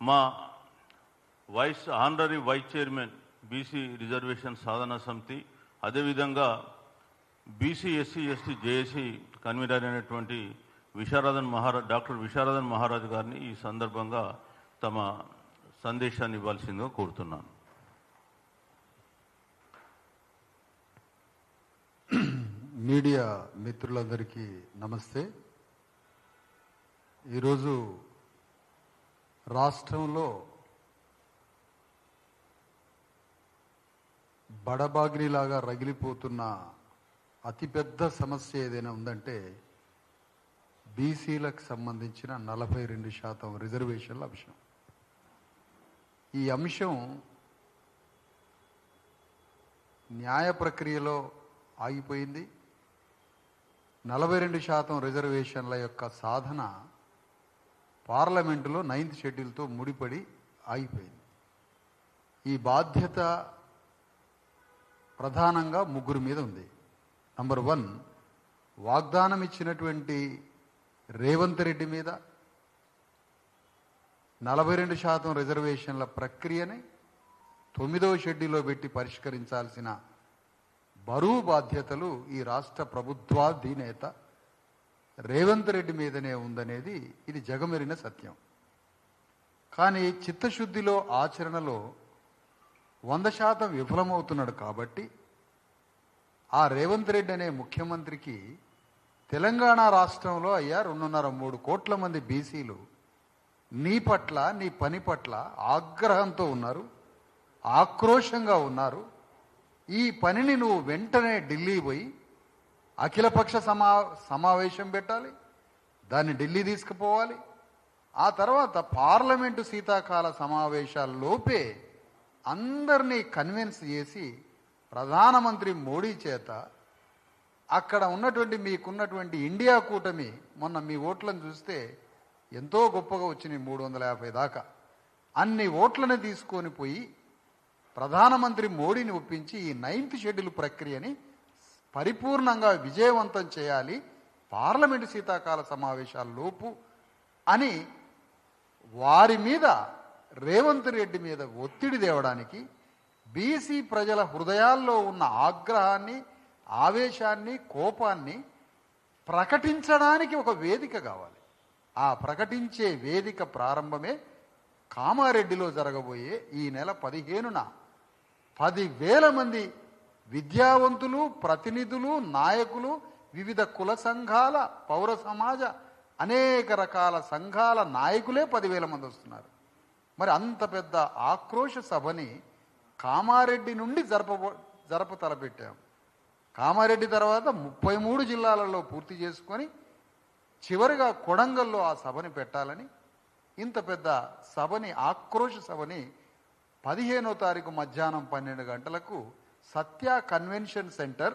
మా honorary vice chairman BC reservation సాధన సమితి, అదేవిధంగా BC SC ST JAC convener అయినటువంటి డాక్టర్ విశారదన్ మహారాజ్ గారిని ఈ సందర్భంగా తమ సందేశాన్ని ఇవ్వాల్సిందిగా కోరుతున్నాను. మీడియా మిత్రులందరికీ నమస్తే. ఈరోజు రాష్ట్రంలో బడబాగ్నిలాగా రగిలిపోతున్న అతిపెద్ద సమస్య ఏదైనా ఉందంటే బీసీలకు సంబంధించిన 42% రిజర్వేషన్ల అంశం. ఈ అంశం న్యాయ ప్రక్రియలో ఆగిపోయింది. 42% రిజర్వేషన్ల యొక్క సాధన పార్లమెంటులో 9th షెడ్యూల్తో ముడిపడి ఆగిపోయింది. ఈ బాధ్యత ప్రధానంగా ముగ్గురు మీద ఉంది. నంబర్ 1, వాగ్దానం ఇచ్చినటువంటి రేవంత్ రెడ్డి మీద 42% రిజర్వేషన్ల ప్రక్రియని 9వ షెడ్యూల్లో పెట్టి పరిష్కరించాల్సిన బరువు బాధ్యతలు ఈ రాష్ట్ర ప్రభుత్వాధినేత రేవంత్ రెడ్డి మీదనే ఉందనేది ఇది జగమెరిన సత్యం. కానీ చిత్తశుద్ధిలో ఆచరణలో 100% విఫలమవుతున్నాడు. కాబట్టి ఆ రేవంత్ రెడ్డి అనే ముఖ్యమంత్రికి తెలంగాణ రాష్ట్రంలో 2.5-3 కోట్ల మంది బీసీలు నీ పట్ల, నీ పని పట్ల ఆగ్రహంతో ఉన్నారు, ఆక్రోశంగా ఉన్నారు. ఈ పనిని నువ్వు వెంటనే ఢిల్లీ పోయి అఖిలపక్ష సమావేశం పెట్టాలి, దాన్ని ఢిల్లీ తీసుకుపోవాలి. ఆ తర్వాత పార్లమెంటు శీతాకాల సమావేశాల్లోపే అందరినీ కన్విన్స్ చేసి ప్రధానమంత్రి మోడీ చేత అక్కడ ఉన్నటువంటి మీకున్నటువంటి ఇండియా కూటమి, మొన్న మీ ఓట్లను చూస్తే ఎంతో గొప్పగా వచ్చినాయి, 350 దాకా. అన్ని ఓట్లను తీసుకొని పోయి ప్రధానమంత్రి మోడీని ఒప్పించి ఈ 9th షెడ్యూల్ ప్రక్రియని పరిపూర్ణంగా విజయవంతం చేయాలి పార్లమెంటు శీతాకాల సమావేశాల్లోపు అని వారి మీద, రేవంత్ రెడ్డి మీద ఒత్తిడి తేవడానికి, బీసీ ప్రజల హృదయాల్లో ఉన్న ఆగ్రహాన్ని, ఆవేశాన్ని, కోపాన్ని ప్రకటించడానికి ఒక వేదిక కావాలి. ఆ ప్రకటించే వేదిక ప్రారంభమే కామారెడ్డిలో జరగబోయే ఈ నెల 15న 10,000 మంది విద్యావంతులు, ప్రతినిధులు, నాయకులు, వివిధ కుల సంఘాల, పౌర సమాజ, అనేక రకాల సంఘాల నాయకులే 10,000 మంది వస్తున్నారు. మరి అంత పెద్ద ఆక్రోశ సభని కామారెడ్డి నుండి జరప తలపెట్టాం. కామారెడ్డి తర్వాత 33 జిల్లాలలో పూర్తి చేసుకొని చివరిగా కొడంగల్లో ఆ సభని పెట్టాలని, ఇంత పెద్ద సభని, ఆక్రోశ సభని 15వ తారీఖు మధ్యాహ్నం 12 గంటలకు సత్య కన్వెన్షన్ సెంటర్,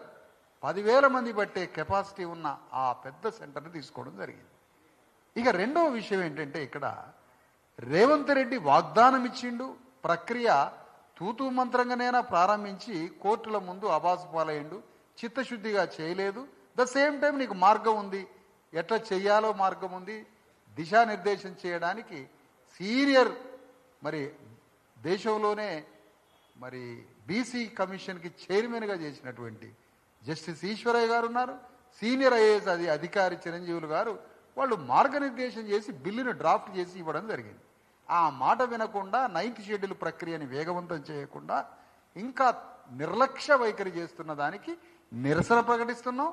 10,000 మంది బట్టే కెపాసిటీ ఉన్న ఆ పెద్ద సెంటర్ని తీసుకోవడం జరిగింది. ఇక రెండవ విషయం ఏంటంటే, ఇక్కడ రేవంత్ రెడ్డి వాగ్దానం ఇచ్చిండు, ప్రక్రియ తూతూ మంత్రంగానైనా ప్రారంభించి కోర్టుల ముందు అబాసు పాలయ్యిండు, చిత్తశుద్ధిగా చేయలేదు. ద సేమ్ టైం నీకు మార్గం ఉంది, ఎట్లా చెయ్యాలో మార్గం ఉంది, దిశానిర్దేశం చేయడానికి సీనియర్, మరి దేశంలోనే మరి బీసీ కమిషన్కి చైర్మన్గా చేసినటువంటి జస్టిస్ ఈశ్వరయ్య గారు ఉన్నారు, సీనియర్ ఐఏఎస్ అధికారి చిరంజీవులు గారు, వాళ్ళు మార్గనిర్దేశం చేసి బిల్లును డ్రాఫ్ట్ చేసి ఇవ్వడం జరిగింది. ఆ మాట వినకుండా 9th షెడ్యూల్ ప్రక్రియని వేగవంతం చేయకుండా ఇంకా నిర్లక్ష్య వైఖరి చేస్తున్న దానికి నిరసన ప్రకటిస్తున్నాం.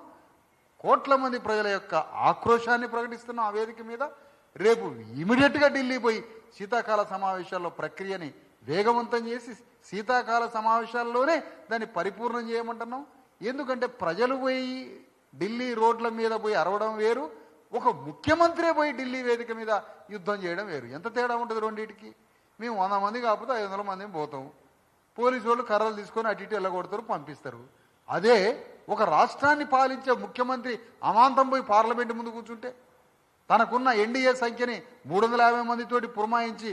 కోట్ల మంది ప్రజల యొక్క ఆక్రోశాన్ని ప్రకటిస్తున్నాం ఆ వేదిక మీద. రేపు ఇమీడియట్గా ఢిల్లీ పోయి శీతాకాల సమావేశాల్లో ప్రక్రియని వేగవంతం చేసి శీతాకాల సమావేశాల్లోనే దాన్ని పరిపూర్ణం చేయమంటున్నాం. ఎందుకంటే ప్రజలు పోయి ఢిల్లీ రోడ్ల మీద పోయి అరవడం వేరు, ఒక ముఖ్యమంత్రి పోయి ఢిల్లీ వేదిక మీద యుద్ధం చేయడం వేరు. ఎంత తేడా ఉంటుంది రెండింటికి? మేము 100 మంది కాకపోతే 500 మందిని పోతాం, పోలీసు వాళ్ళు కర్రలు తీసుకొని అటు ఇటు వెళ్ళగొడతారు, పంపిస్తారు. అదే ఒక రాష్ట్రాన్ని పాలించే ముఖ్యమంత్రి అమాంతం పోయి పార్లమెంటు ముందు కూర్చుంటే, తనకున్న ఎన్డీఏ సంఖ్యని 350 మందితోటి పురమాయించి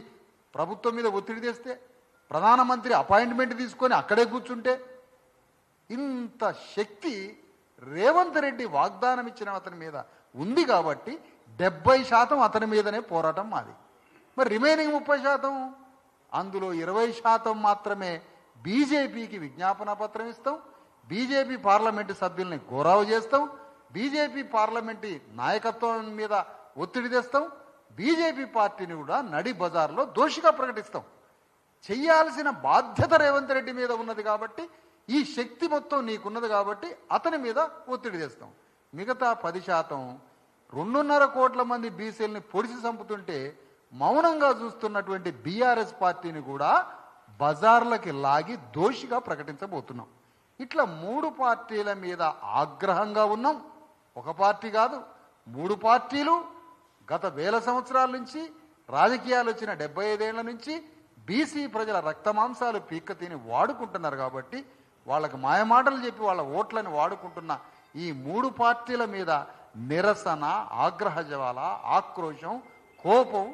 ప్రభుత్వం మీద ఒత్తిడి తెస్తే, ప్రధానమంత్రి అపాయింట్మెంట్ తీసుకొని అక్కడే కూర్చుంటే, ఇంత శక్తి రేవంత్ రెడ్డి వాగ్దానం ఇచ్చిన అతని మీద ఉంది. కాబట్టి 70% అతని మీదనే పోరాటం మాది. మరి రిమైనింగ్ 30%, అందులో 20% మాత్రమే బీజేపీకి విజ్ఞాపన పత్రం ఇస్తాం, బీజేపీ పార్లమెంటు సభ్యుల్ని గౌరవ చేస్తాం, బీజేపీ పార్లమెంటు నాయకత్వం మీద ఒత్తిడి తెస్తాం, బీజేపీ పార్టీని కూడా నడి బజార్లో దోషిగా ప్రకటిస్తాం. చెయ్యాల్సిన బాధ్యత రేవంత్ రెడ్డి మీద ఉన్నది కాబట్టి, ఈ శక్తి మొత్తం నీకున్నది కాబట్టి అతని మీద ఒత్తిడి తెస్తాం. మిగతా 10%, 2.5 కోట్ల మంది బీసీలని పొడిచి చంపుతుంటే మౌనంగా చూస్తున్నటువంటి బీఆర్ఎస్ పార్టీని కూడా బజార్లకి లాగి దోషిగా ప్రకటించబోతున్నాం. ఇట్లా 3 పార్టీల మీద ఆగ్రహంగా ఉన్నాం. ఒక పార్టీ కాదు, 3 పార్టీలు గత వేల సంవత్సరాల నుంచి, రాజకీయాలు వచ్చిన 75 ఏళ్ల నుంచి బీసీ ప్రజల రక్తమాంసాలు పీక్క తిని వాడుకుంటున్నారు కాబట్టి, వాళ్ళకి మాయమాటలు చెప్పి వాళ్ళ ఓట్లని వాడుకుంటున్న ఈ 3 పార్టీల మీద నిరసన, ఆగ్రహ జ్వాల, ఆక్రోశం, కోపం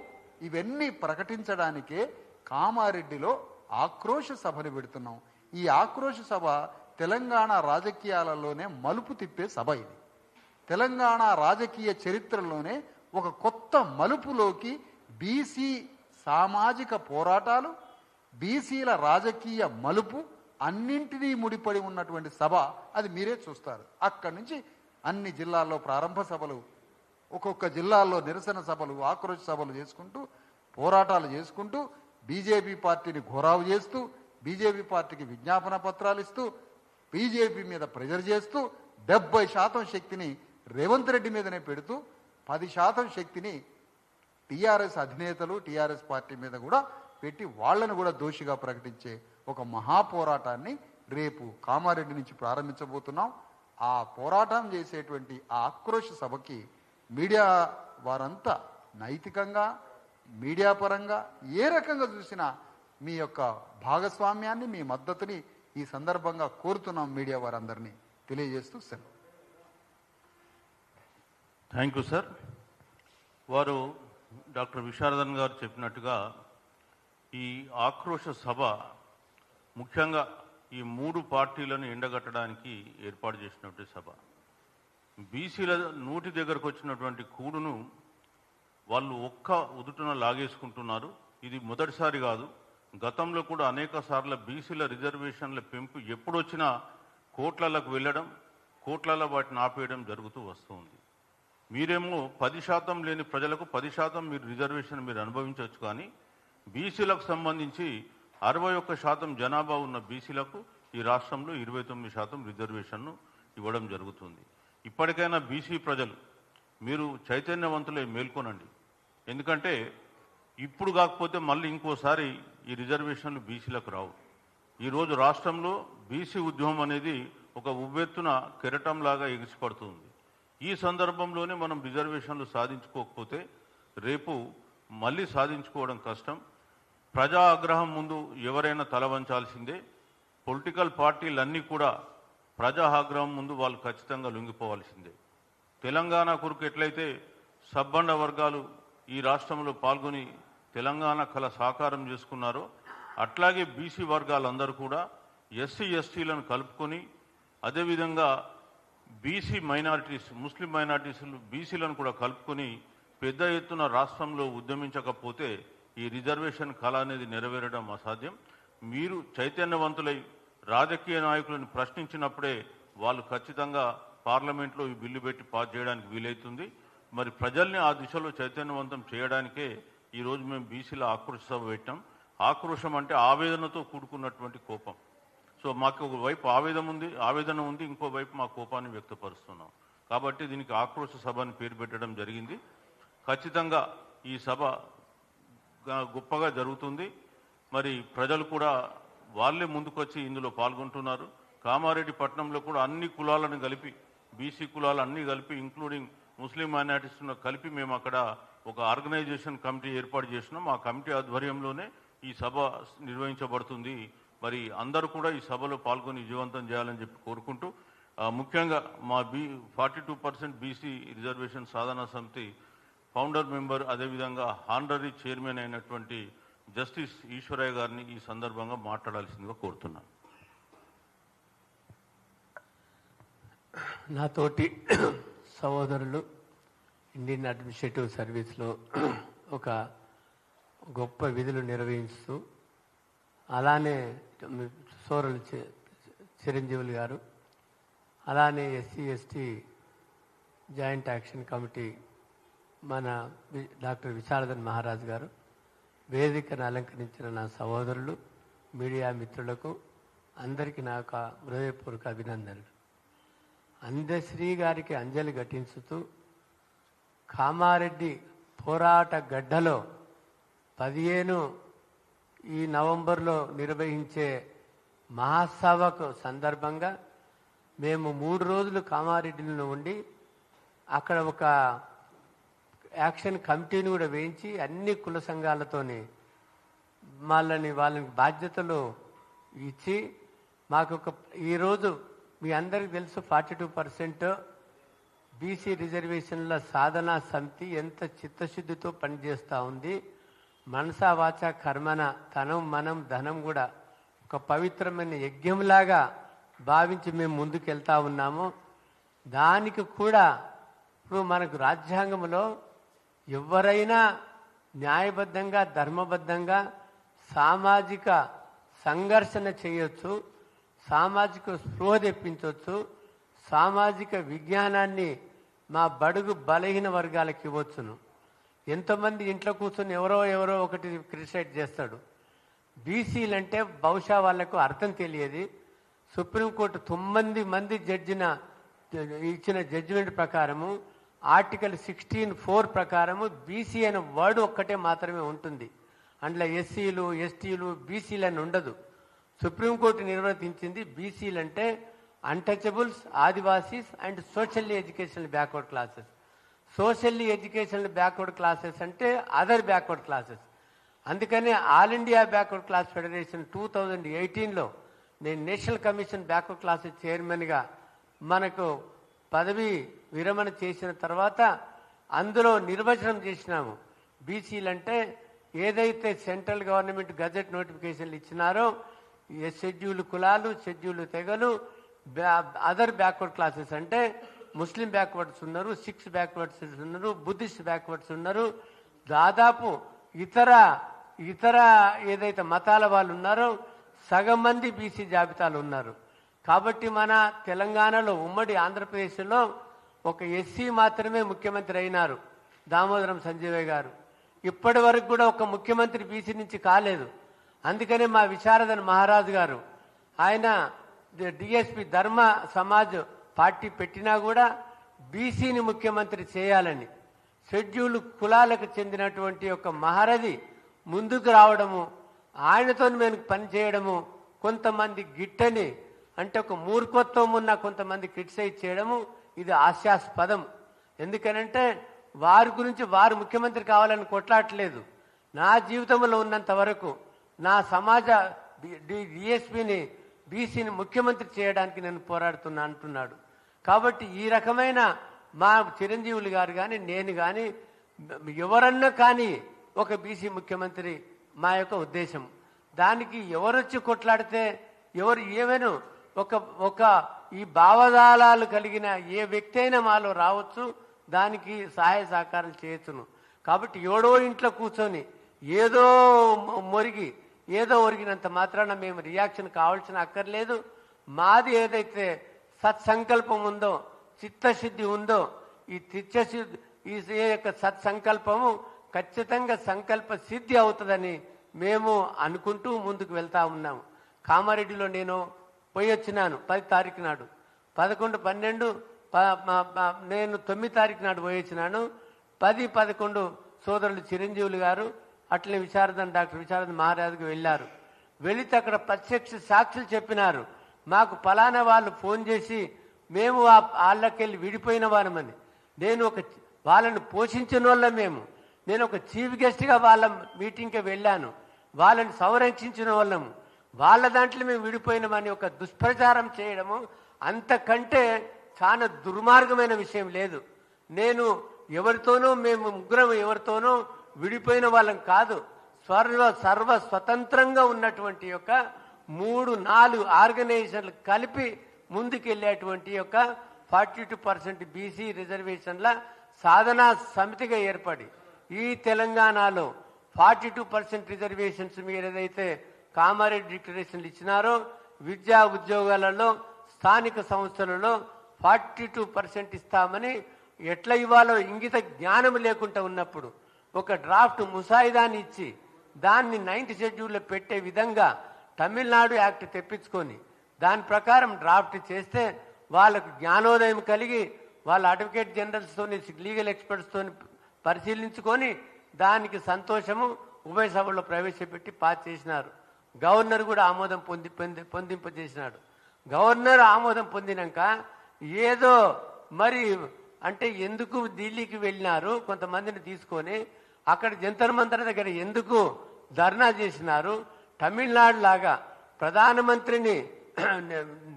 ఇవన్నీ ప్రకటించడానికే కామారెడ్డిలో ఆక్రోశ సభను పెడుతున్నాం. ఈ ఆక్రోశ సభ తెలంగాణ రాజకీయాలలోనే మలుపు తిప్పే సభ ఇది. తెలంగాణ రాజకీయ చరిత్రలోనే ఒక కొత్త మలుపులోకి బీసీ సామాజిక పోరాటాలు, బీసీల రాజకీయ మలుపు అన్నింటినీ ముడిపడి ఉన్నటువంటి సభ. అది మీరే చూస్తారు. అక్కడి నుంచి అన్ని జిల్లాల్లో ప్రారంభ సభలు, ఒక్కొక్క జిల్లాల్లో నిరసన సభలు, ఆక్రోశ సభలు చేసుకుంటూ, పోరాటాలు చేసుకుంటూ, బీజేపీ పార్టీని ఘోరావు చేస్తూ, బీజేపీ పార్టీకి విజ్ఞాపన పత్రాలు ఇస్తూ, బీజేపీ మీద ప్రెజర్ చేస్తూ 70% శక్తిని రేవంత్ రెడ్డి మీదనే పెడుతూ 10% శక్తిని టీఆర్ఎస్ అధినేతలు, టీఆర్ఎస్ పార్టీ మీద కూడా పెట్టి వాళ్లను కూడా దోషిగా ప్రకటించే ఒక మహాపోరాటాన్ని రేపు కామారెడ్డి నుంచి ప్రారంభించబోతున్నాం. ఆ పోరాటం చేసేటువంటి ఆ ఆక్రోశ సభకి మీడియా వారంతా నైతికంగా, మీడియా పరంగా ఏ రకంగా చూసినా మీ యొక్క భాగస్వామ్యాన్ని, మీ మద్దతుని ఈ సందర్భంగా కోరుతున్నాం. మీడియా వారందరినీ తెలియజేస్తూ సెలవు. Thank you sir. వారు డాక్టర్ విశారదన్ గారు చెప్పినట్టుగా ఈ ఆక్రోశ సభ ముఖ్యంగా ఈ 3 పార్టీలను ఎండగట్టడానికి ఏర్పాటు చేసినటువంటి సభ. బీసీల నోటి దగ్గరకు వచ్చినటువంటి కూడును వాళ్ళు ఒక్క ఉదుటున లాగేసుకుంటున్నారు. ఇది మొదటిసారి కాదు. గతంలో కూడా అనేక సార్లు బీసీల రిజర్వేషన్ల పెంపు ఎప్పుడొచ్చినా కోట్లలకు వెళ్ళడం, కోట్లలో వాటిని ఆపేయడం జరుగుతూ వస్తుంది. మీరేమో 10% లేని ప్రజలకు 10% మీరు రిజర్వేషన్ మీరు అనుభవించవచ్చు, కానీ బీసీలకు సంబంధించి 61% జనాభా ఉన్న బీసీలకు ఈ రాష్ట్రంలో 29% రిజర్వేషన్ను ఇవ్వడం జరుగుతుంది. ఇప్పటికైనా బీసీ ప్రజలు మీరు చైతన్యవంతులై మేల్కొనండి. ఎందుకంటే ఇప్పుడు కాకపోతే మళ్ళీ ఇంకోసారి ఈ రిజర్వేషన్లు బీసీలకు రావు. ఈరోజు రాష్ట్రంలో బీసీ ఉద్యమం అనేది ఒక ఉవ్వెత్తున కెరటంలాగా ఎగిసిపడుతుంది. ఈ సందర్భంలోనే మనం రిజర్వేషన్లు సాధించుకోకపోతే రేపు మళ్ళీ సాధించుకోవడం కష్టం. ప్రజా ఆగ్రహం ముందు ఎవరైనా తల వంచాల్సిందే. పొలిటికల్ పార్టీలన్నీ కూడా ప్రజా ఆగ్రహం ముందు వాళ్ళు ఖచ్చితంగా లొంగిపోవాల్సిందే. తెలంగాణ కొరకు ఎట్లయితే సబ్బండ వర్గాలు ఈ రాష్ట్రంలో పాల్గొని తెలంగాణ కళ సాకారం చేసుకున్నారో, అట్లాగే బీసీ వర్గాలందరూ కూడా ఎస్సీ ఎస్టీలను కలుపుకొని, అదేవిధంగా బీసీ మైనారిటీస్, ముస్లిం మైనారిటీస్లు బీసీలను కూడా కలుపుకొని పెద్ద ఎత్తున రాష్ట్రంలో ఉద్యమించకపోతే ఈ రిజర్వేషన్ కళ అనేది నెరవేరడం అసాధ్యం. మీరు చైతన్యవంతులై రాజకీయ నాయకులను ప్రశ్నించినప్పుడే వాళ్ళు ఖచ్చితంగా పార్లమెంట్లో ఈ బిల్లు పెట్టి పాస్ చేయడానికి వీలవుతుంది. మరి ప్రజల్ని ఆ దిశలో చైతన్యవంతం చేయడానికే ఈరోజు మేము బీసీల ఆక్రోశ సభ పెట్టాం. ఆక్రోశం అంటే ఆవేదనతో కూడుకున్నటువంటి కోపం. సో మాకు ఒకవైపు ఆవేదన ఉంది, ఇంకోవైపు మా కోపాన్ని వ్యక్తపరుస్తున్నాం. కాబట్టి దీనికి ఆక్రోశ సభ అని పేరు పెట్టడం జరిగింది. ఖచ్చితంగా ఈ సభ గొప్పగా జరుగుతుంది. మరి ప్రజలు కూడా వాళ్ళే ముందుకొచ్చి ఇందులో పాల్గొంటున్నారు. కామారెడ్డి పట్టణంలో కూడా అన్ని కులాలను కలిపి, బీసీ కులాలు అన్నీ కలిపి, ఇంక్లూడింగ్ ముస్లిం మైనారిటీస్ను కలిపి మేము అక్కడ ఒక ఆర్గనైజేషన్ కమిటీ ఏర్పాటు చేసినాం. ఆ కమిటీ ఆధ్వర్యంలోనే ఈ సభ నిర్వహించబడుతుంది. మరి అందరూ కూడా ఈ సభలో పాల్గొని విజయవంతం చేయాలని చెప్పి కోరుకుంటూ, ముఖ్యంగా మా 42% బీసీ రిజర్వేషన్ సాధనా సమితి ఫౌండర్ మెంబర్, అదేవిధంగా హానరీ చైర్మన్ అయినటువంటి జస్టిస్ ఈశ్వరయ్య గారిని ఈ సందర్భంగా మాట్లాడాల్సిందిగా కోరుతున్నాను. నాతోటి సహోదరులు ఇండియన్ అడ్మినిస్ట్రేటివ్ సర్వీస్లో ఒక గొప్ప విధులు నిర్వహిస్తూ, అలానే సోరలు చిరంజీవులు గారు, అలానే SC ST joint action committee మన డాక్టర్ విశారదన్ మహారాజ్ గారు, వేదికను అలంకరించిన నా సహోదరులు, మీడియా మిత్రులకు అందరికీ నా యొక్క హృదయపూర్వక అభినందనలు. అందశ్రీ గారికి అంజలి ఘటించుతూ కామారెడ్డి పోరాట గడ్డలో 15 ఈ నవంబర్లో నిర్వహించే మహాసభకు సందర్భంగా మేము 3 రోజులు కామారెడ్డిలో ఉండి అక్కడ ఒక యాక్షన్ కమిటీని కూడా వేయించి అన్ని కుల సంఘాలతోని వాళ్ళని బాధ్యతలు ఇచ్చి మాకు ఈరోజు మీ అందరికీ తెలుసు 42% బీసీ రిజర్వేషన్ల సాధనా సమితి ఎంత చిత్తశుద్ధితో పనిచేస్తూ ఉంది. మనసా వాచ కర్మన తనం మనం ధనం కూడా ఒక పవిత్రమైన యజ్ఞంలాగా భావించి మేము ముందుకెళ్తా ఉన్నాము. దానికి కూడా ఇప్పుడు మనకు రాజ్యాంగంలో ఎవరైనా న్యాయబద్ధంగా ధర్మబద్ధంగా సామాజిక సంఘర్షణ చేయొచ్చు, సామాజిక స్పృహ తెప్పించవచ్చు, సామాజిక విజ్ఞానాన్ని మా బడుగు బలహీన వర్గాలకు ఇవ్వచ్చును. ఎంతోమంది ఇంట్లో కూర్చొని ఎవరో ఒకటి క్రిటిసైజ్ చేస్తాడు. బీసీలంటే బహుశా వాళ్లకు అర్థం తెలియదు. సుప్రీంకోర్టు 9 మంది ఇచ్చిన జడ్జిమెంట్ ప్రకారము ఆర్టికల్ 16(4) ప్రకారము బీసీ అనే వర్డ్ ఒక్కటే మాత్రమే ఉంటుంది. అందులో ఎస్సీలు ఎస్టీలు బీసీలని ఉండదు. సుప్రీంకోర్టు నిర్వర్తించింది బీసీలు అంటే untouchables, adivasis and socially educational backward classes. Socially educational backward classes అంటే అదర్ బ్యాక్వర్డ్ క్లాసెస్. అందుకనే all India backward class federation 2018లో నేను నేషనల్ కమిషన్ బ్యాక్వర్డ్ క్లాసెస్ చైర్మన్గా మనకు పదవి విరమణ చేసిన తర్వాత అందులో నిర్వచనం చేసినాము. బీసీలంటే ఏదైతే సెంట్రల్ గవర్నమెంట్ గజెట్ నోటిఫికేషన్లు ఇచ్చినారో షెడ్యూల్ కులాలు, షెడ్యూల్ తెగలు, అదర్ బ్యాక్వర్డ్ క్లాసెస్ అంటే ముస్లిం బ్యాక్వర్డ్స్ ఉన్నారు, సిక్స్ బ్యాక్వర్డ్స్ ఉన్నారు, బుద్ధిస్ట్ బ్యాక్వర్డ్స్ ఉన్నారు, దాదాపు ఇతర ఏదైతే మతాల వాళ్ళు ఉన్నారో సగం మంది బీసీ జాబితాలు ఉన్నారు. కాబట్టి మన తెలంగాణలో ఉమ్మడి ఆంధ్రప్రదేశ్లో ఒక ఎస్సీ మాత్రమే ముఖ్యమంత్రి అయినారు, దామోదరం సంజయ్ గారు. ఇప్పటి వరకు కూడా ఒక ముఖ్యమంత్రి బీసీ నుంచి కాలేదు. అందుకనే మా విశారదన్ మహారాజ్ గారు ఆయన డిఎస్పి ధర్మ సమాజ్ పార్టీ పెట్టినా కూడా బీసీని ముఖ్యమంత్రి చేయాలని షెడ్యూల్ కులాలకు చెందినటువంటి ఒక మహారథి ముందుకు రావడము, ఆయనతో మేము పనిచేయడము, కొంతమంది గిట్టని అంటే ఒక మూర్ఖత్వం ఉన్న కొంతమంది క్రిటిసైజ్ చేయడము ఇది హాస్యాస్పదం. ఎందుకనంటే వారి గురించి వారు ముఖ్యమంత్రి కావాలని కొట్లాడలేదు. నా జీవితంలో ఉన్నంత వరకు నా సమాజ డిఎస్పీని బీసీని ముఖ్యమంత్రి చేయడానికి నేను పోరాడుతున్నా అంటున్నాడు. కాబట్టి ఈ రకమైన మా చిరంజీవులు గారు కానీ నేను కానీ ఎవరన్నా కానీ ఒక బీసీ ముఖ్యమంత్రి మా యొక్క ఉద్దేశం. దానికి ఎవరొచ్చి కొట్లాడితే ఎవరు ఏమైనా ఒక ఈ భావజాలాలు కలిగిన ఏ వ్యక్తి అయినా మాలో రావచ్చు, దానికి సహాయ సహకారం చేయొచ్చును. కాబట్టి ఏడో ఇంట్లో కూర్చొని ఏదో ఒరిగినంత మాత్రాన మేము రియాక్షన్ కావాల్సిన అక్కర్లేదు. మాది ఏదైతే సత్సంకల్పం ఉందో, చిత్తశుద్ధి ఉందో, ఈ యొక్క సత్సంకల్పము ఖచ్చితంగా సంకల్ప సిద్ధి అవుతుందని మేము అనుకుంటూ ముందుకు వెళ్తా ఉన్నాము. కామారెడ్డిలో నేను పోయి వచ్చినాను 10 తారీఖు నాడు, 11, 12 నేను 9 తారీఖు నాడు పోయి వచ్చినాను. 10, 11 సోదరులు చిరంజీవులు గారు అట్లనే డాక్టర్ విశారదన్ మహారాజుకు వెళ్ళారు. వెళితే అక్కడ ప్రత్యక్ష సాక్షులు చెప్పినారు, మాకు ఫలానా వాళ్ళు ఫోన్ చేసి మేము వాళ్ళకెళ్ళి విడిపోయిన వారమని. నేను వాళ్ళని పోషించిన వాళ్ళ నేను ఒక చీఫ్ గెస్ట్గా వాళ్ళ మీటింగ్కి వెళ్ళాను. వాళ్ళని సంరక్షించిన వాళ్ళము, వాళ్ళ దాంట్లో మేము విడిపోయినామని ఒక దుష్ప్రచారం చేయడము అంతకంటే చాలా దుర్మార్గమైన విషయం లేదు. నేను మేము ముగ్గురం ఎవరితోనో విడిపోయిన వాళ్ళం కాదు. సర్వ స్వతంత్రంగా ఉన్నటువంటి యొక్క 3-4 ఆర్గనైజేషన్లు కలిపి ముందుకెళ్ళేటువంటి యొక్క 42% బీసీ రిజర్వేషన్ల సాధనా సమితిగా ఏర్పడి ఈ తెలంగాణలో 42% రిజర్వేషన్స్ మీరు ఏదైతే కామారెడ్డి డిక్లరేషన్లు ఇచ్చినారో విద్యా ఉద్యోగాలలో స్థానిక సంస్థలలో 42% ఇస్తామని ఎట్లా ఇవ్వాలో ఇంగిత జ్ఞానం లేకుండా ఉన్నప్పుడు ఒక డ్రాఫ్ట్ ముసాయిదాన్ని ఇచ్చి దాన్ని 9th షెడ్యూల్లో పెట్టే విధంగా తమిళనాడు యాక్ట్ తెప్పించుకొని దాని ప్రకారం డ్రాఫ్ట్ చేస్తే వాళ్ళకు జ్ఞానోదయం కలిగి వాళ్ళ అడ్వకేట్ జనరల్స్తోని లీగల్ ఎక్స్పర్ట్స్తో పరిశీలించుకొని దానికి సంతోషము ఉభయ సభల్లో ప్రవేశపెట్టి పాస్ చేసినారు. గవర్నర్ కూడా ఆమోదం పొందింపజేసినాడు. గవర్నర్ ఆమోదం పొందినాక ఏదో మరి అంటే ఎందుకు ఢిల్లీకి వెళ్ళినారు కొంతమందిని తీసుకొని అక్కడ జంతర్ మంతర్ దగ్గర ఎందుకు ధర్నా చేసినారు? తమిళనాడు లాగా ప్రధానమంత్రిని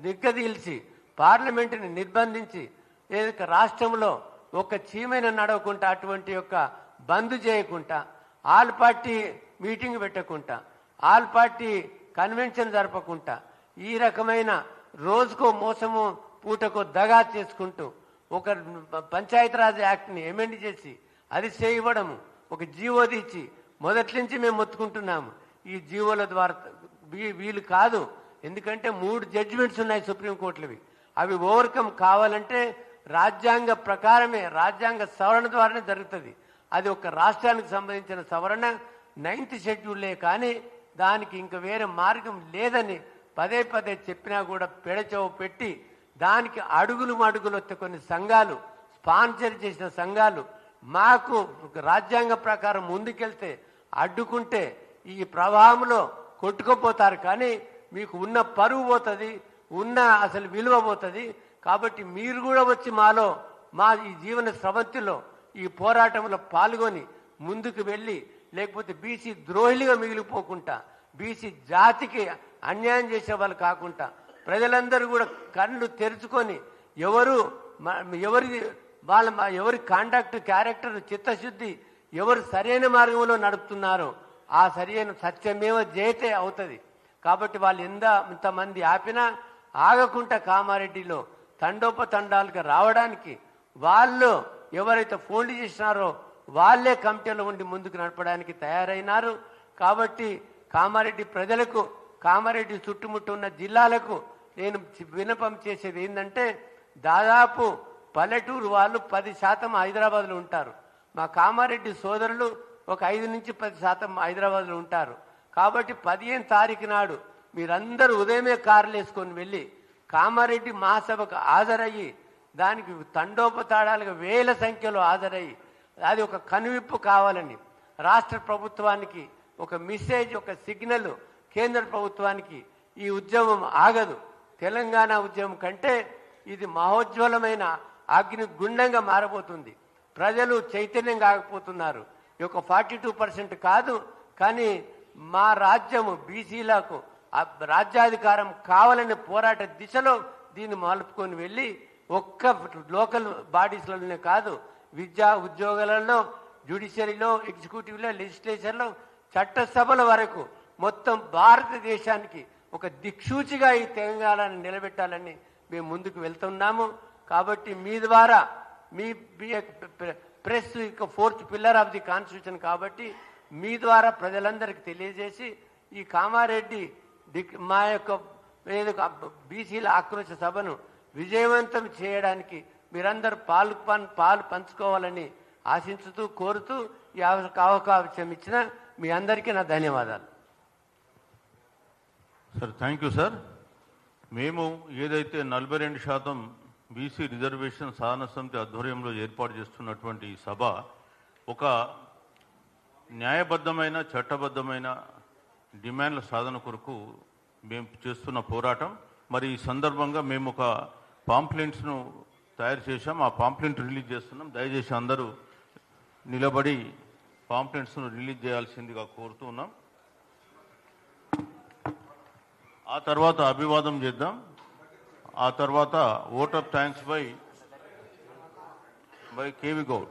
నిగ్గదీల్చి పార్లమెంటుని నిర్బంధించి ఏదైతే రాష్ట్రంలో ఒక చీమైన నడవకుండా అటువంటి యొక్క బంద్ చేయకుండా ఆల్ పార్టీ మీటింగ్ పెట్టకుండా ఆల్ పార్టీ కన్వెన్షన్ జరపకుండా ఈ రకమైన రోజుకో మోసము పూటకో దగా చేసుకుంటూ ఒక పంచాయతీరాజ్ యాక్ట్ని అమెండ్ చేసి అది చేయడము ఒక జీవో తీసి మొదటి నుంచి మేము మొత్తుకుంటున్నాము. ఈ జీవోల ద్వారా వీలు కాదు. ఎందుకంటే 3 జడ్జిమెంట్స్ ఉన్నాయి సుప్రీంకోర్టులవి. అవి ఓవర్కమ్ కావాలంటే రాజ్యాంగ ప్రకారమే రాజ్యాంగ సవరణ ద్వారానే జరుగుతుంది. అది ఒక రాష్ట్రానికి సంబంధించిన సవరణ 9th షెడ్యూల్లే కానీ దానికి ఇంక వేరే మార్గం లేదని పదే పదే చెప్పినా కూడా పెడచవ పెట్టి దానికి అడుగులు వస్తే కొన్ని సంఘాలు స్పాన్సర్ చేసిన సంఘాలు మాకు రాజ్యాంగ ప్రకారం ముందుకెళ్తే అడ్డుకుంటే ఈ ప్రవాహంలో కొట్టుకుపోతారు. కానీ మీకు ఉన్న పరువు పోతుంది, ఉన్న అసలు విలువ పోతుంది. కాబట్టి మీరు కూడా వచ్చి మాలో మా ఈ జీవన స్రవంతిలో ఈ పోరాటంలో పాల్గొని ముందుకు వెళ్ళి లేకపోతే బీసీ ద్రోహిలుగా మిగిలిపోకుండా బీసీ జాతికి అన్యాయం చేసే వాళ్ళు కాకుండా ప్రజలందరూ కూడా కళ్ళు తెరుచుకొని ఎవరి కాండక్ట్ క్యారెక్టర్ చిత్తశుద్ధి ఎవరు సరైన మార్గంలో నడుపుతున్నారో ఆ సరైన సత్యమేవ జయతే అవుతుంది. కాబట్టి వాళ్ళు ఇంతమంది ఆపినా ఆగకుండా కామారెడ్డిలో తండోపతండాలుగా రావడానికి వాళ్ళు ఎవరైతే ఫోన్లు చేసినారో వాళ్ళే కమిటీలో ఉండి ముందుకు నడపడానికి తయారైనారు. కాబట్టి కామారెడ్డి ప్రజలకు కామారెడ్డి చుట్టుముట్టు ఉన్న జిల్లాలకు నేను విన్నపం చేసేది ఏంటంటే దాదాపు పల్లెటూరు వాళ్ళు 10% హైదరాబాద్లో ఉంటారు. మా కామారెడ్డి సోదరులు ఒక 5 నుంచి 10% హైదరాబాద్లో ఉంటారు. కాబట్టి 15 తారీఖు నాడు మీరందరూ ఉదయమే కార్లు వేసుకొని వెళ్ళి కామారెడ్డి మహాసభకు హాజరయ్యి దానికి తండోపతాడాలుగా వేల సంఖ్యలో హాజరయ్యి అది ఒక కనువిప్పు కావాలని రాష్ట్ర ప్రభుత్వానికి ఒక మెసేజ్ ఒక సిగ్నల్ కేంద్ర ప్రభుత్వానికి ఈ ఉద్యమం ఆగదు. తెలంగాణ ఉద్యమం కంటే ఇది మహోజ్వలమైన అగ్ని గుండంగా మారబోతుంది. ప్రజలు చైతన్యం కాకపోతున్నారు. ఈ యొక్క 42% కాదు కానీ మా రాజ్యము బీసీలకు రాజ్యాధికారం కావాలనే పోరాట దిశలో దీన్ని మలుపుకొని వెళ్ళి ఒక్క లోకల్ బాడీస్లోనే కాదు విద్యా ఉద్యోగాలలో జ్యుడిషియరీలో ఎగ్జిక్యూటివ్లో లెజిస్లేచర్లో చట్టసభల వరకు మొత్తం భారతదేశానికి ఒక దిక్సూచిగా ఈ తెలంగాణను నిలబెట్టాలని మేము ముందుకు వెళ్తున్నాము. కాబట్టి మీ ద్వారా మీ ప్రెస్ యొక్క 4th pillar of the constitution కాబట్టి మీ ద్వారా ప్రజలందరికీ తెలియజేసి ఈ కామారెడ్డి మా యొక్క బీసీల ఆక్రోశ సభను విజయవంతం చేయడానికి మీరందరూ పాలు పంచుకోవాలని ఆశించుతూ కోరుతూ ఈ అవకాశం ఇచ్చిన మీ అందరికీ నా ధన్యవాదాలు. Sir thank you sir. మేము ఏదైతే 42% బీసీ రిజర్వేషన్ సాధన సమితి ఆధ్వర్యంలో ఏర్పాటు చేస్తున్నటువంటి ఈ సభ ఒక న్యాయబద్ధమైన చట్టబద్ధమైన డిమాండ్ల సాధన కొరకు మేము చేస్తున్న పోరాటం. మరి ఈ సందర్భంగా మేము ఒక పాంప్లెంట్స్ను తయారు చేశాం. ఆ పాంప్లెంట్ రిలీజ్ చేస్తున్నాం. దయచేసి అందరూ నిలబడి పాంప్లెంట్స్ను రిలీజ్ చేయాల్సిందిగా కోరుతూ ఉన్నాం. ఆ తర్వాత అభివాదం చేద్దాం. ఆ తర్వాత vote of thanks by KV Goud.